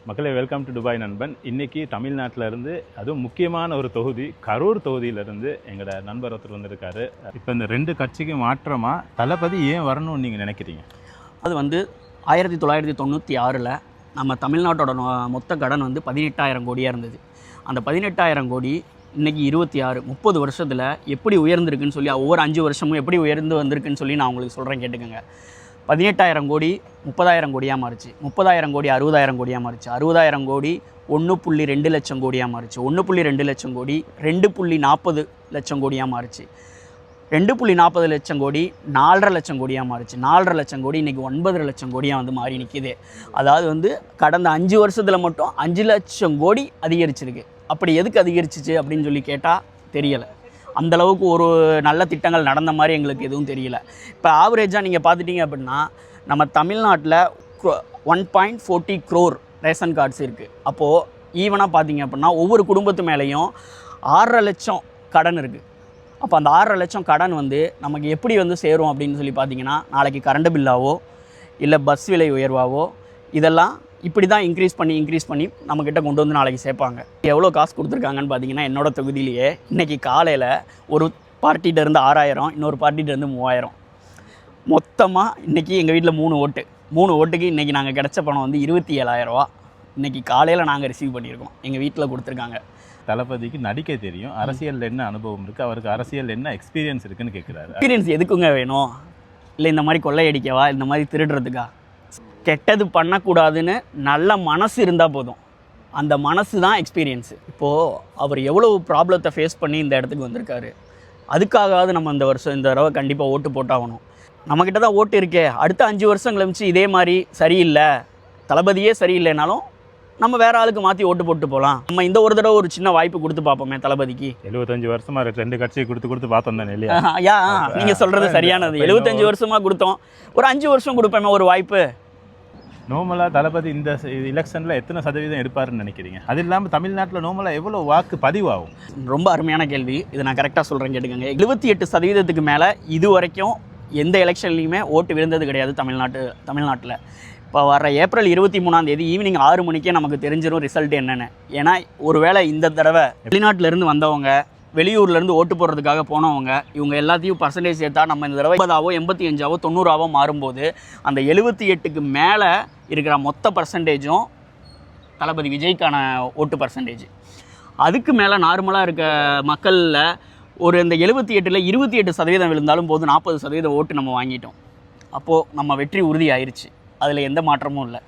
மக்களே, welcome to Dubai நண்பன். இன்றைக்கி தமிழ்நாட்டிலேருந்து அதுவும் முக்கியமான ஒரு தொகுதி கரூர் தொகுதியிலேருந்து எங்களோட நண்பர் ஒருத்தர் வந்திருக்காரு. இப்போ இந்த ரெண்டு கட்சிக்கு மாற்றமாக தளபதி ஏன் வரணும்னு நீங்கள் நினைக்கிறீங்க? அது 1996 நம்ம தமிழ்நாட்டோட மொத்த கடன் 18,000 கோடியாக இருந்தது. அந்த 18,000 கோடி இன்றைக்கி 26 30 வருஷத்தில் எப்படி உயர்ந்திருக்குன்னு சொல்லி ஒவ்வொரு 5 வருஷமும் எப்படி உயர்ந்து வந்திருக்குன்னு சொல்லி நான் உங்களுக்கு சொல்கிறேன், கேட்டுக்கோங்க. 18,000 கோடி 30,000 கோடியாக மாறிச்சு, 30,000 கோடி 60,000 கோடியாக மாறிச்சு, 60,000 கோடி 1.2 லட்சம் கோடியாக மாறிச்சு, 1.2 லட்சம் கோடி 2.40 லட்சம் கோடியாக மாறிச்சு, 2.40 லட்சம் கோடி 4.5 லட்சம் கோடியாக மாறிச்சு, 4.5 லட்சம் கோடி இன்றைக்கி 9 லட்சம் கோடியாக மாறி நிற்கிது. அதாவது கடந்த 5 வருஷத்தில் மட்டும் 5 லட்சம் கோடி அதிகரிச்சிருக்கு. அப்படி எதுக்கு அதிகரிச்சிச்சு அப்படின்னு சொல்லி கேட்டால் தெரியலை. அந்தளவுக்கு ஒரு நல்ல திட்டங்கள் நடந்த மாதிரி எங்களுக்கு எதுவும் தெரியல. இப்போ ஆவரேஜாக நீங்கள் பார்த்துட்டிங்க அப்படின்னா நம்ம தமிழ்நாட்டில் 1.40 crore ரேஷன் கார்ட்ஸ் இருக்குது. அப்போது ஈவனாக பார்த்தீங்க அப்படின்னா ஒவ்வொரு குடும்பத்து மேலேயும் 6.5 லட்சம் கடன் இருக்குது. அப்போ அந்த 6.5 லட்சம் கடன் நமக்கு எப்படி சேரும் அப்படின்னு சொல்லி பார்த்தீங்கன்னா, நாளைக்கு கரண்ட் பில்லாவோ இல்லை பஸ் விலை உயர்வாவோ இதெல்லாம் இப்படி தான் இன்க்ரீஸ் பண்ணி நம்மக்கிட்ட கொண்டு நாளைக்கு சேர்ப்பாங்க. எவ்வளோ காசு கொடுத்துருக்காங்கன்னு பார்த்தீங்கன்னா, என்னோடய தொகுதியிலேயே இன்றைக்கி காலையில் ஒரு பார்ட்டிகிட்ட இருந்து 6,000, இன்னொரு பார்ட்டிகிட்ட இருந்து 3,000, மொத்தமாக இன்றைக்கி எங்கள் வீட்டில் 3 ஓட்டுக்கு இன்றைக்கி நாங்கள் கிடச்ச பணம் 27,000 ரூபா இன்றைக்கி காலையில் நாங்கள் ரிசீவ் பண்ணியிருக்கோம். எங்கள் வீட்டில் கொடுத்துருக்காங்க. தளபதிக்கு நடிக்க தெரியும், அரசியலில் என்ன அனுபவம் இருக்குது, அவருக்கு அரசியல் என்ன எக்ஸ்பீரியன்ஸ் இருக்குதுன்னு கேட்குறாரு. எக்ஸ்பீரியன்ஸ் எதுக்குங்க வேணும்? இல்லை இந்த மாதிரி கொள்ளையடிக்கவா, இந்த மாதிரி திருடுறதுக்கா? கெட்டது பண்ணக்கூடாதுன்னு நல்ல மனசு இருந்தால் போதும். அந்த மனசு தான் எக்ஸ்பீரியன்ஸு. இப்போது அவர் எவ்வளோ ப்ராப்ளத்தை ஃபேஸ் பண்ணி இந்த இடத்துக்கு வந்திருக்காரு. அதுக்காகவாவது நம்ம இந்த தடவை கண்டிப்பாக ஓட்டு போட்டாகணும். நம்மக்கிட்ட தான் ஓட்டு இருக்கே. அடுத்த 5 வருஷம் கழிச்சு இதே மாதிரி சரியில்லை, தளபதியே சரியில்லைனாலும் நம்ம வேறு ஆளுக்கு மாற்றி ஓட்டு போட்டு போகலாம். நம்ம இந்த ஒரு தடவை ஒரு சின்ன வாய்ப்பு கொடுத்து பார்ப்போமே தளபதிக்கு. 75 வருஷமாக 2 கட்சியை கொடுத்து பார்த்தோம் தானே இல்லையா? நீங்கள் சொல்கிறது சரியானது. 75 வருஷமாக கொடுத்தோம், ஒரு 5 வருஷம் கொடுப்போமே ஒரு வாய்ப்பு. நோமலாக தளபதி இந்த எலெக்ஷனில் எத்தனை சதவீதம் எடுப்பாருன்னு நினைக்கிறீங்க? அது இல்லாமல் தமிழ்நாட்டில் நோமலாக எவ்வளோ வாக்கு பதிவாகும்? ரொம்ப அருமையான கேள்வி. இதை நான் கரெக்டாக சொல்கிறேன், கேட்டுக்கோங்க. 78% மேலே இது வரைக்கும் எந்த எலெக்ஷன்லையுமே ஓட்டு விழுந்தது கிடையாது தமிழ்நாட்டில். இப்போ வர ஏப்ரல் 23 ஈவினிங் 6 மணிக்கே நமக்கு தெரிஞ்சிடும் ரிசல்ட் என்னென்னு. ஏன்னா ஒருவேளை இந்த தடவை வெளிநாட்டிலேருந்து வந்தவங்க, வெளியூர்லேருந்து ஓட்டு போடுறதுக்காக போனவங்க, இவங்க எல்லாத்தையும் பர்சன்டேஜ் சேர்த்தா நம்ம இந்த தடவை 80, 85, 90 மாறும்போது அந்த 78க்கு மேலே இருக்கிற மொத்த பர்சன்டேஜும் தளபதி விஜய்க்கான ஓட்டு பர்சன்டேஜ். அதுக்கு மேலே நார்மலாக இருக்க மக்களில் ஒரு இந்த 78ல் 28% விழுந்தாலும் போது 40% ஓட்டு நம்ம வாங்கிட்டோம். அப்போது நம்ம வெற்றி உறுதி ஆயிடுச்சு. அதில் எந்த மாற்றமும் இல்லை.